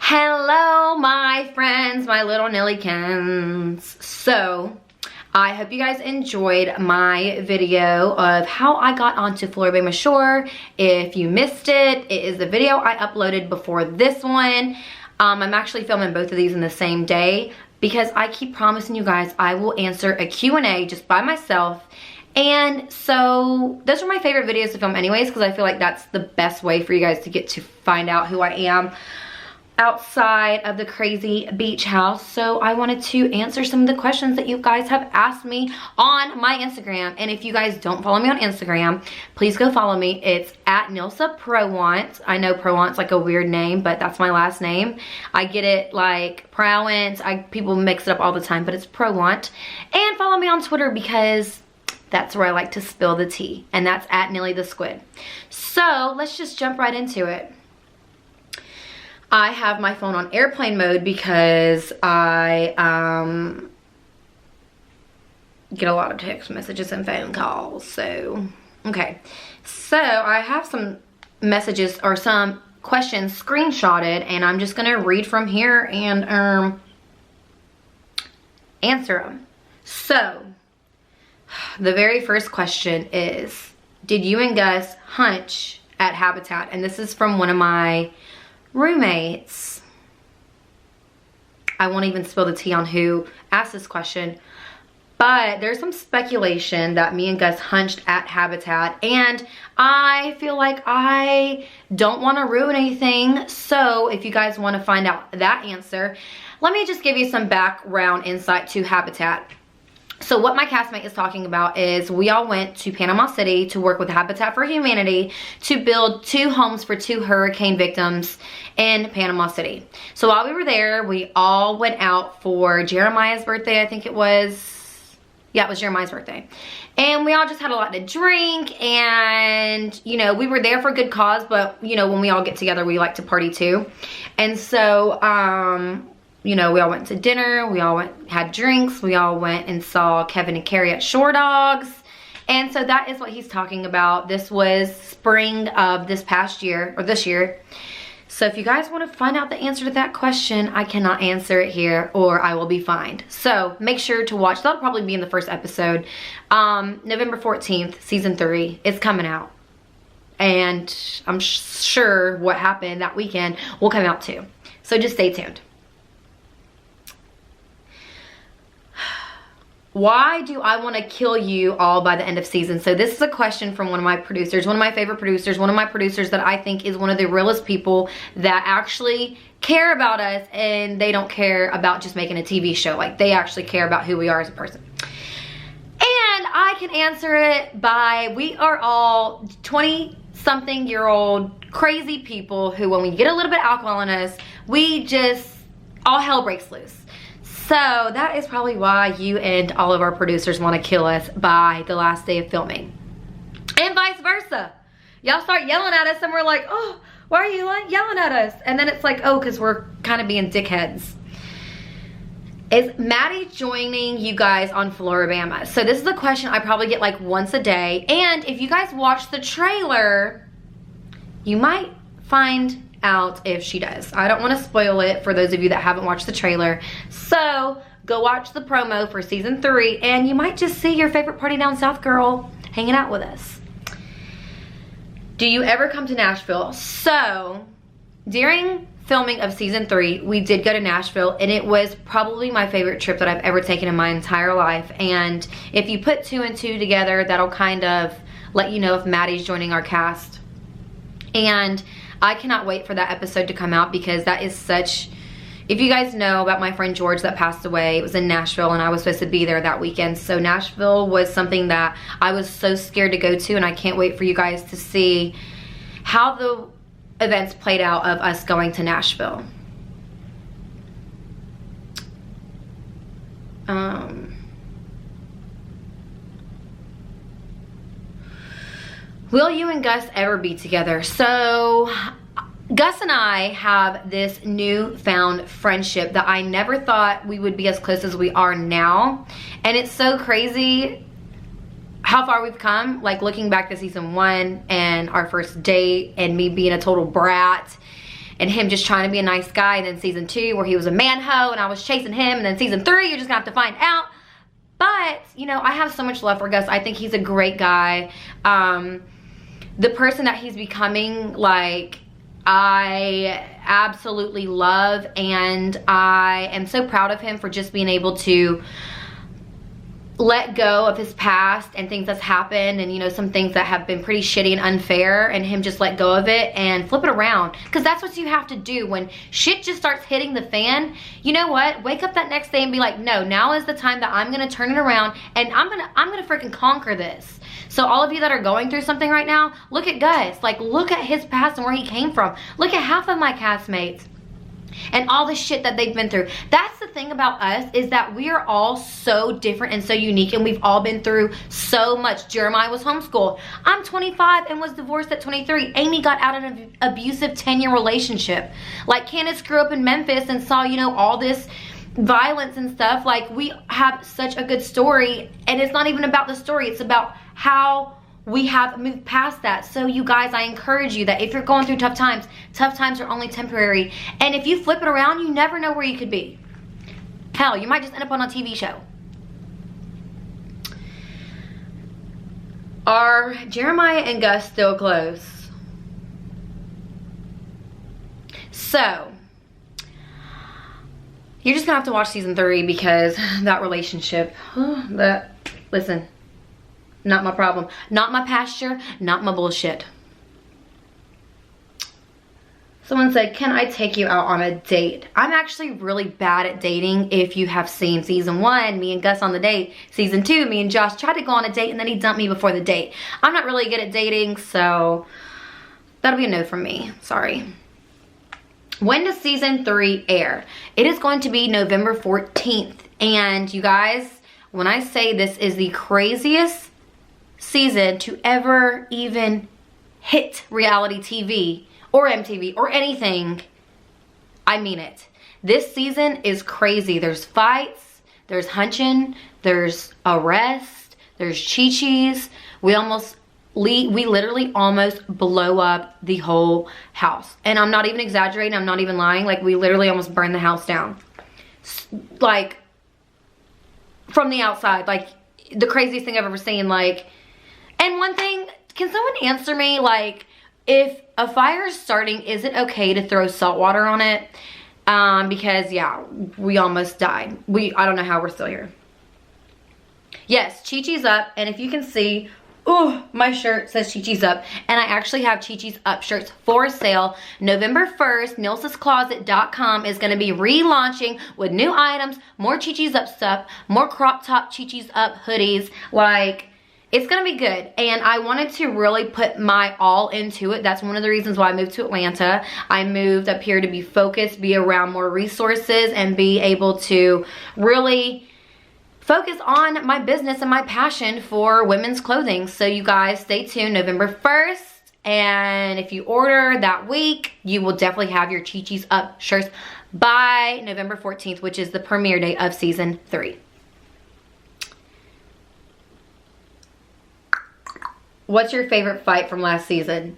Hello my friends, my little Nillykins. So I hope you guys enjoyed my video of how I got onto Floribama Shore. If you missed it, it is the video I uploaded before this one. I'm actually filming both of these in the same day because I keep promising you guys I will answer a Q&A just by myself. And so those are my favorite videos to film anyways, because I feel like that's the best way for you guys to get to find out who I am outside of the crazy beach house. So I wanted to answer some of the questions that you guys have asked me on my Instagram. And if you guys don't follow me on Instagram, please go follow me. It's at Nilsa Prowant. I know Prowant's like a weird name, but that's my last name. I get it like Prowant. People mix it up all the time, but it's Prowant. And follow me on Twitter because that's where I like to spill the tea. And that's at Nilly the Squid. So let's just jump right into it. I have my phone on airplane mode because I get a lot of text messages and phone calls. So, okay. So, I have some messages or some questions screenshotted, and I'm just going to read from here and answer them. So, the very first question is, did you and Gus hunch at Habitat? And this is from one of my roommates. I won't even spill the tea on who asked this question, but there's some speculation that me and Gus hunched at Habitat, and I feel like I don't want to ruin anything. So if you guys want to find out that answer, let me just give you some background insight to Habitat. So what my castmate is talking about is we all went to Panama City to work with Habitat for Humanity to build 2 homes for 2 hurricane victims in Panama City. So while we were there, we all went out for Jeremiah's birthday, I think it was. Yeah, it was Jeremiah's birthday. And we all just had a lot to drink, and, you know, we were there for a good cause, but, you know, when we all get together, we like to party too. And so, you know, we all went to dinner, we all had drinks, we all went and saw Kevin and Carrie at Shore Dogs. And so that is what he's talking about. This was spring of this past year, or this year. So if you guys want to find out the answer to that question, I cannot answer it here or I will be fined. So make sure to watch. That'll probably be in the first episode. November 14th, season 3, it's coming out. And I'm sure what happened that weekend will come out too. So just stay tuned. Why do I want to kill you all by the end of season? So this is a question from one of my producers, one of my favorite producers, one of my producers that I think is one of the realest people that actually care about us, and they don't care about just making a TV show. Like, they actually care about who we are as a person. And I can answer it by, we are all 20-something-year-old crazy people who, when we get a little bit of alcohol in us, we just, all hell breaks loose. So that is probably why you and all of our producers want to kill us by the last day of filming. And vice versa. Y'all start yelling at us and we're like, oh, why are you yelling at us? And then it's like, oh, because we're kind of being dickheads. Is Maddie joining you guys on Floribama? So this is a question I probably get like once a day. And if you guys watch the trailer, you might find out if she does. I don't want to spoil it for those of you that haven't watched the trailer. So go watch the promo for season 3 and you might just see your favorite party down south girl hanging out with us. Do you ever come to Nashville? So during filming of season 3, we did go to Nashville, and it was probably my favorite trip that I've ever taken in my entire life. And if you put 2 and 2 together, that'll kind of let you know if Maddie's joining our cast. And I cannot wait for that episode to come out because that is such, if you guys know about my friend George that passed away, it was in Nashville and I was supposed to be there that weekend. So Nashville was something that I was so scared to go to, and I can't wait for you guys to see how the events played out of us going to Nashville. Will you and Gus ever be together? So Gus and I have this newfound friendship that I never thought we would be as close as we are now. And it's so crazy how far we've come, like looking back to season 1 and our first date and me being a total brat and him just trying to be a nice guy, and then season 2 where he was a man-ho and I was chasing him, and then season 3 you're just gonna have to find out. But, you know, I have so much love for Gus. I think he's a great guy. The person that he's becoming, like, I absolutely love, and I am so proud of him for just being able to let go of his past and things that's happened, and, you know, some things that have been pretty shitty and unfair, and him just let go of it and flip it around, because that's what you have to do when shit just starts hitting the fan. You know what? Wake up that next day and be like, no, now is the time that I'm gonna turn it around, and I'm gonna freaking conquer this. So all of you that are going through something right now, look at Gus. Like, look at his past and where he came from. Look at half of my castmates and all the shit that they've been through. That's the thing about us, is that we are all so different and so unique, and we've all been through so much. Jeremiah was homeschooled. I'm 25 and was divorced at 23. Amy got out of an abusive 10-year relationship. Like, Candace grew up in Memphis and saw, you know, all this violence and stuff. Like, we have such a good story, and it's not even about the story, it's about how we have moved past that. So you guys, I encourage you that if you're going through tough times are only temporary. And if you flip it around, you never know where you could be. Hell, you might just end up on a TV show. Are Jeremiah and Gus still close? So, you're just gonna have to watch season 3, because that relationship, listen, not my problem, not my pasture, not my bullshit. Someone said, can I take you out on a date? I'm actually really bad at dating. If you have seen season 1, me and Gus on the date. Season 2, me and Josh tried to go on a date, and then he dumped me before the date. I'm not really good at dating, so that'll be a no from me. Sorry. When does season 3 air? It is going to be November 14th. And you guys, when I say this is the craziest season to ever even hit reality TV or MTV or anything, I mean it. This season is crazy. There's fights, there's hunching, there's arrest, there's chi-chis. We literally almost blow up the whole house. And I'm not even exaggerating, I'm not even lying. Like, we literally almost burned the house down. Like, from the outside, like, the craziest thing I've ever seen. Like, and one thing, can someone answer me, like, if a fire is starting, is it okay to throw salt water on it? Because yeah, we almost died. I don't know how we're still here. Yes, Chi-Chi's up, and if you can see, oh, my shirt says Chi-Chi's up, and I actually have Chi-Chi's up shirts for sale. November 1st, nilsascloset.com is going to be relaunching with new items, more Chi-Chi's up stuff, more crop top Chi-Chi's up hoodies. Like, it's gonna be good, and I wanted to really put my all into it. That's one of the reasons why I moved to Atlanta. I moved up here to be focused, be around more resources, and be able to really focus on my business and my passion for women's clothing. So you guys, stay tuned November 1st, and if you order that week, you will definitely have your Chi-Chi's Up shirts by November 14th, which is the premiere day of season 3. What's your favorite fight from last season?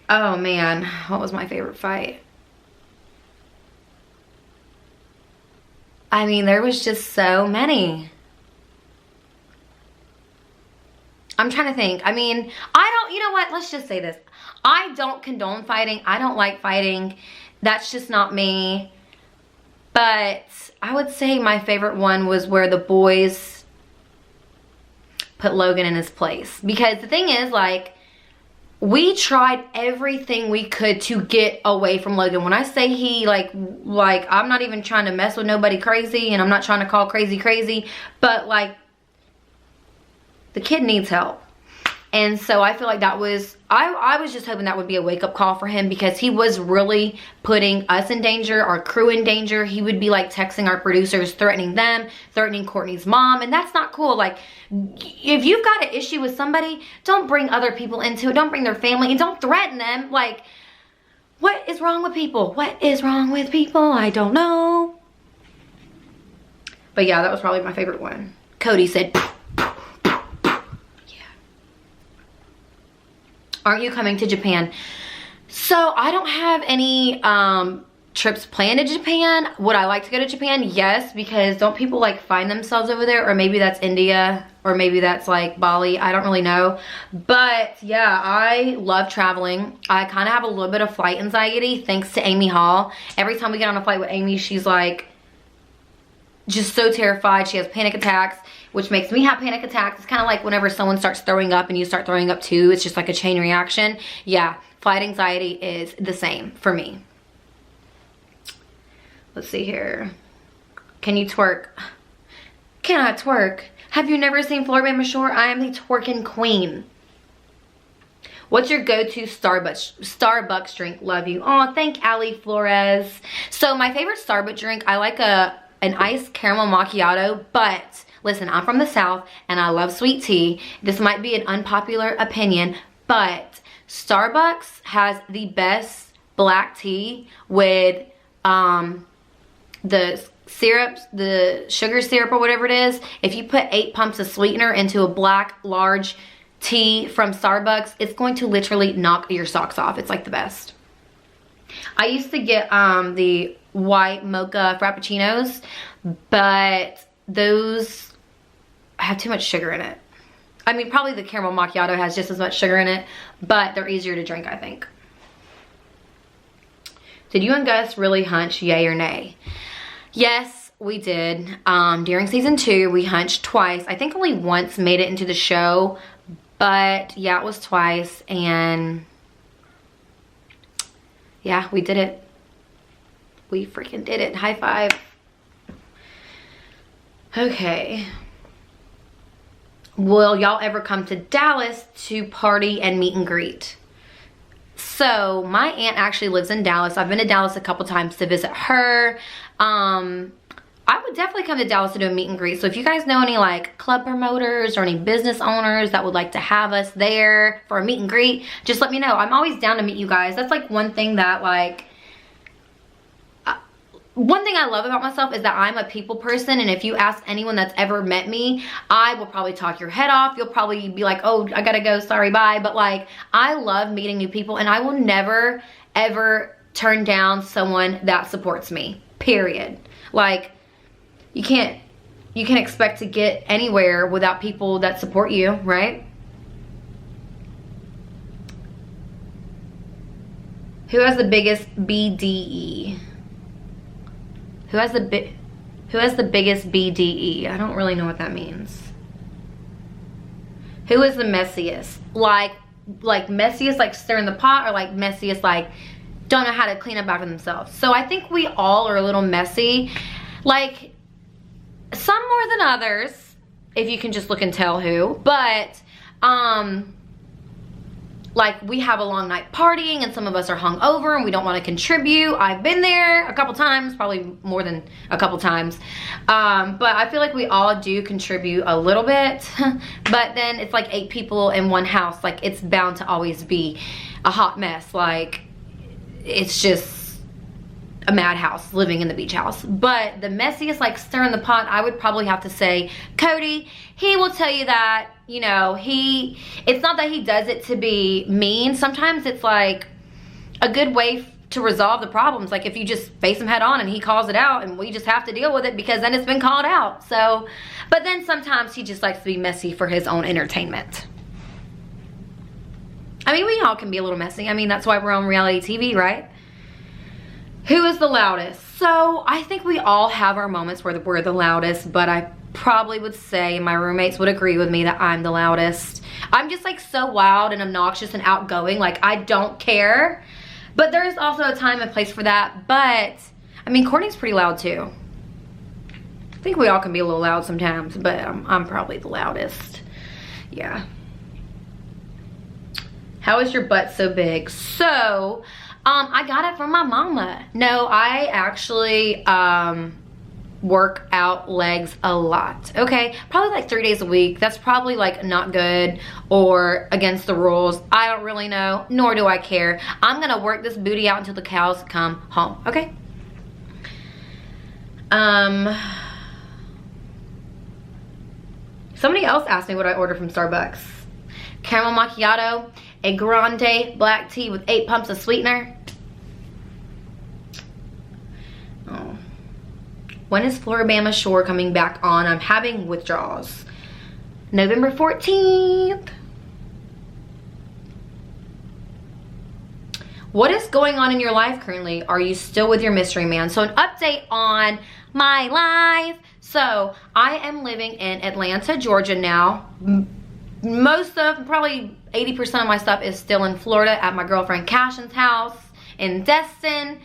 Oh man, what was my favorite fight? I mean, there was just so many. I'm trying to think. I mean, you know what? Let's just say this. I don't condone fighting. I don't like fighting. That's just not me. But I would say my favorite one was where the boys put Logan in his place. Because the thing is, like, we tried everything we could to get away from Logan. When I say he, like I'm not even trying to mess with nobody crazy, and I'm not trying to call crazy, but like, the kid needs help. And so I feel like that was, I was just hoping that would be a wake-up call for him, because he was really putting us in danger, our crew in danger. He would be like texting our producers, threatening them, threatening Courtney's mom, and that's not cool. Like, if you've got an issue with somebody, don't bring other people into it. Don't bring their family, and don't threaten them. Like, what is wrong with people? What is wrong with people? I don't know. But yeah, that was probably my favorite one. Cody said, aren't you coming to Japan? So I don't have any trips planned to Japan. Would I like to go to Japan? Yes, because don't people like find themselves over there? Or maybe that's India, or maybe that's like Bali. I don't really know. But yeah, I love traveling. I kind of have a little bit of flight anxiety thanks to Amy Hall. Every time we get on a flight with Amy, she's like just so terrified. She has panic attacks, which makes me have panic attacks. It's kind of like whenever someone starts throwing up and you start throwing up too. It's just like a chain reaction. Yeah, flight anxiety is the same for me. Let's see here. Can you twerk? Can I twerk? Have you never seen Florida Shore? I am the twerking queen. What's your go-to Starbucks drink? Love you. Oh, thank Ali Flores. So my favorite Starbucks drink, I like an iced caramel macchiato, but listen, I'm from the South and I love sweet tea. This might be an unpopular opinion, but Starbucks has the best black tea with the syrups, the sugar syrup or whatever it is. If you put 8 pumps of sweetener into a black large tea from Starbucks, it's going to literally knock your socks off. It's like the best. I used to get the white mocha frappuccinos, but those have too much sugar in it. I mean, probably the caramel macchiato has just as much sugar in it, but they're easier to drink, I think. Did you and Gus really hunch, yay or nay? Yes, we did. During season 2, we hunched twice. I think only once made it into the show, but yeah, it was twice, and yeah, we did it. We freaking did it. High five. Okay. Will y'all ever come to Dallas to party and meet and greet? So my aunt actually lives in Dallas. I've been to Dallas a couple times to visit her. I would definitely come to Dallas to do a meet and greet. So if you guys know any like club promoters or any business owners that would like to have us there for a meet and greet, just let me know. I'm always down to meet you guys. That's like one thing that one thing I love about myself is that I'm a people person, and if you ask anyone that's ever met me, I will probably talk your head off. You'll probably be like, oh, I gotta go, sorry, bye. But like, I love meeting new people, and I will never, ever turn down someone that supports me, period. Like, you can't expect to get anywhere without people that support you, right? Who has the biggest BDE? Who has the biggest BDE? I don't really know what that means. Who is the messiest? Like messiest like stirring the pot, or like messiest like don't know how to clean up after themselves? So I think we all are a little messy. Like some more than others, if you can just look and tell who. But like we have a long night partying and some of us are hungover and we don't want to contribute. I've been there a couple times, probably more than a couple times. But I feel like we all do contribute a little bit. But then it's like 8 people in one house. Like it's bound to always be a hot mess. Like it's just a madhouse living in the beach house. But the messiest, like stirring the pot, I would probably have to say Cody. He will tell you that, you know, it's not that he does it to be mean. Sometimes it's like a good way to resolve the problems. Like if you just face him head on and he calls it out and we just have to deal with it because then it's been called out. So, but then sometimes he just likes to be messy for his own entertainment. I mean, we all can be a little messy. I mean, that's why we're on reality TV, right? Who is the loudest? So I think we all have our moments where we're the loudest, but I probably would say my roommates would agree with me that I'm the loudest. I'm just like so loud and obnoxious and outgoing. Like I don't care. But there is also a time and place for that. But I mean, Courtney's pretty loud too. I think we all can be a little loud sometimes, but I'm probably the loudest. Yeah. How is your butt so big? So I got it from my mama. No, I actually work out legs a lot. Okay, probably like 3 days a week. That's probably like not good or against the rules. I don't really know, nor do I care. I'm gonna work this booty out until the cows come home. Okay. Somebody else asked me what I ordered from Starbucks. Caramel macchiato a grande black tea with 8 pumps of sweetener. Oh. When is Floribama Shore coming back on? I'm having withdrawals. November 14th. What is going on in your life currently? Are you still with your mystery man? So an update on my life. So I am living in Atlanta, Georgia now. Most of, probably 80% of my stuff is still in Florida at my girlfriend Cashin's house in Destin.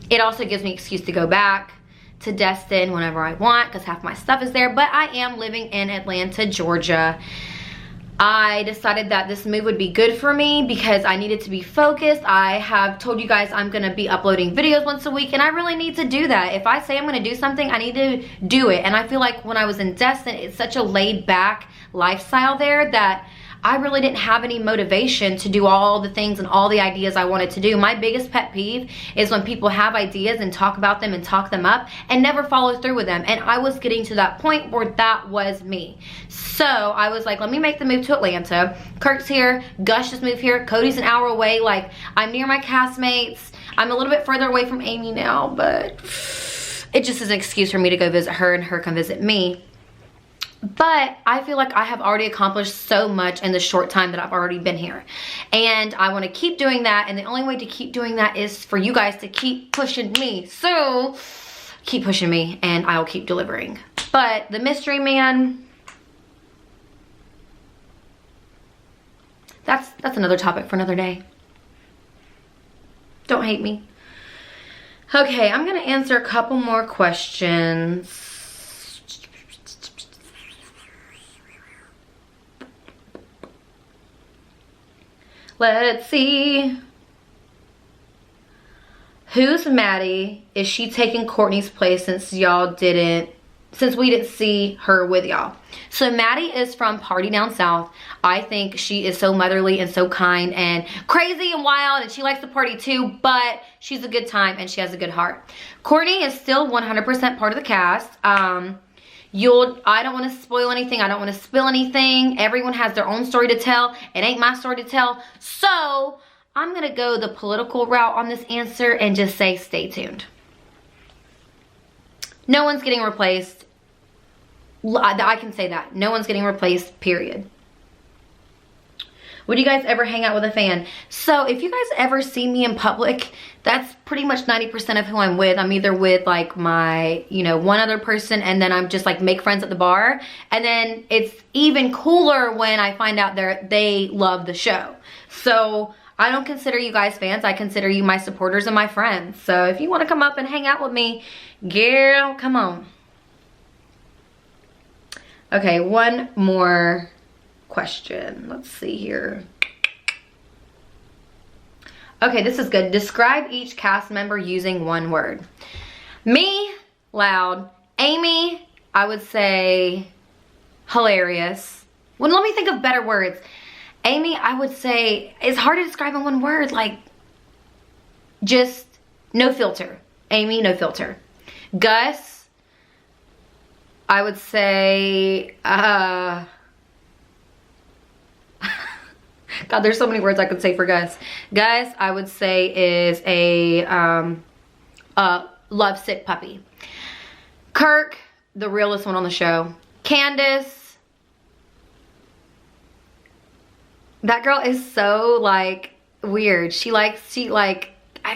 It also gives me an excuse to go back to Destin whenever I want because half my stuff is there. But I am living in Atlanta, Georgia. I decided that this move would be good for me because I needed to be focused. I have told you guys I'm going to be uploading videos once a week, and I really need to do that. If I say I'm going to do something, I need to do it. And I feel like when I was in Destin, it's such a laid back lifestyle there that I really didn't have any motivation to do all the things and all the ideas I wanted to do. My biggest pet peeve is when people have ideas and talk about them and talk them up and never follow through with them. And I was getting to that point where that was me. So I was like, let me make the move to Atlanta. Kirk's here, Gus just moved here, Cody's an hour away. Like, I'm near my castmates. I'm a little bit further away from Amy now, but it just is an excuse for me to go visit her and her come visit me. But I feel like I have already accomplished so much in the short time that I've already been here. And I want to keep doing that. And the only way to keep doing that is for you guys to keep pushing me. So keep pushing me and I'll keep delivering. But the mystery man, that's another topic for another day. Don't hate me. Okay, I'm going to answer a couple more questions. Let's see. Who's Maddie? Is she taking Courtney's place since we didn't see her with y'all? So Maddie is from Party Down South. I think she is so motherly and so kind and crazy and wild, and she likes to party too, but she's a good time and she has a good heart. Courtney is still 100% part of the cast. I don't want to spoil anything. I don't want to spill anything. Everyone has their own story to tell. It ain't my story to tell. So I'm going to go the political route on this answer and just say stay tuned. No one's getting replaced. I can say that. No one's getting replaced, period. Would you guys ever hang out with a fan? So if you guys ever see me in public, that's pretty much 90% of who I'm with. I'm either with like my, one other person, and then I'm just like make friends at the bar. And then it's even cooler when I find out they love the show. So I don't consider you guys fans. I consider you my supporters and my friends. So if you want to come up and hang out with me, girl, come on. Okay, one more question. Let's see here. Okay, this is good. Describe each cast member using one word. Me, loud. Amy, I would say hilarious. Well, let me think of better words. Amy, I would say, it's hard to describe in one word. Like, just no filter. Amy, no filter. Gus, I would say, God, there's so many words I could say for Gus. Gus, I would say, is a lovesick puppy. Kirk, the realest one on the show. Candace, that girl is so like weird. She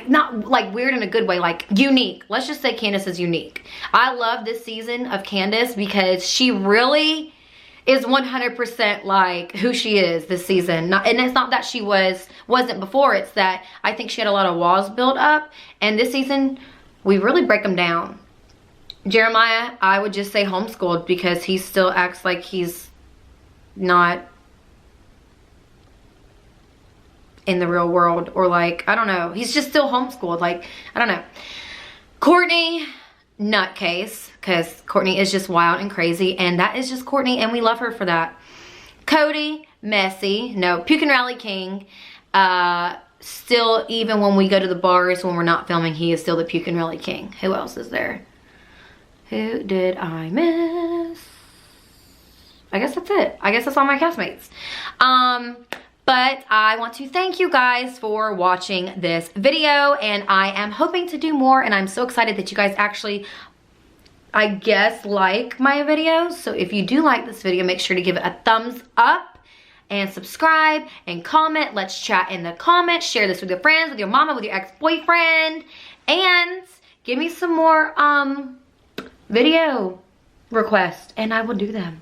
not like weird in a good way, like unique. Let's just say Candace is unique. I love this season of Candace because she really is 100% like who she is this season. And it's not that she wasn't before, it's that I think she had a lot of walls built up, and this season we really break them down. Jeremiah, I would just say homeschooled because he still acts like he's not in the real world, or like, I don't know, he's just still homeschooled, like, I don't know. Courtney, nutcase, because Courtney is just wild and crazy, and that is just Courtney, and we love her for that. Cody, messy, no, puke and rally king. Still, even when we go to the bars when we're not filming, he is still the puke and rally king. Who else is there? Who did I miss? I guess that's it. I guess that's all my castmates. But I want to thank you guys for watching this video, and I am hoping to do more, and I'm so excited that you guys actually, I guess, like my videos. So if you do like this video, make sure to give it a thumbs up and subscribe and comment. Let's chat in the comments. Share this with your friends, with your mama, with your ex-boyfriend, and give me some more video requests, and I will do them.